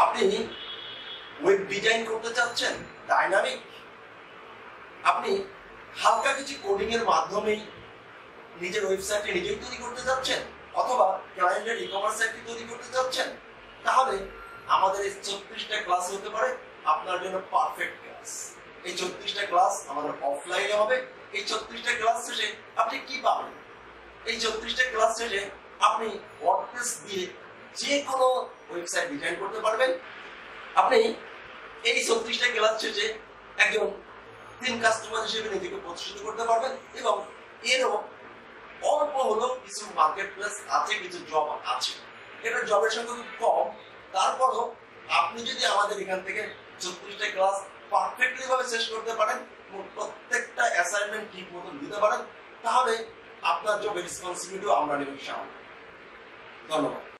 আপনি web design করতে চাচ্ছেন ডাইনামিক, আপনি হালকা কিছু কোডিং এর মাধ্যমেই নিজের ওয়েবসাইটে নিজেই তৈরি করতে যাচ্ছেন, অথবা ক্লায়েন্টের ই-কমার্স সাইটটি তৈরি করতে যাচ্ছেন, তাহলে আমাদের এই 34টা ক্লাস হতে পারে আপনার জন্য পারফেক্ট ক্লাস। এই 34টা ক্লাস আমাদের অফলাইনে হবে। এই 34টা ক্লাস শেষে আপনি কি পাবেন? এই 34টা ক্লাস শেষে আপনি ওয়ার্ডপ্রেস দিয়ে যে কোনো ওয়েবসাইট ডিজাইন করতে পারবেন। আপনি এই 34টা ক্লাস শেষে একজন কাস্টমার হিসেবে নিজেকে প্রতিষ্ঠিত করতে পারবেন, এবং এরও অল্প হলেও কিছু মার্কেট প্লেস আছে, কিছু জব আছে। এটা জবের সংখ্যা খুব কম, তারপরও আপনি যদি আমাদের এখান থেকে 34টা ক্লাস পারফেক্টলি ভাবে শেষ করতে পারেন, প্রত্যেকটা অ্যাসাইনমেন্ট ঠিক মতন দিতে পারেন, তাহলে আপনার জবের রেসপন্সিবিলিটিও আমরা নেব। ধন্যবাদ।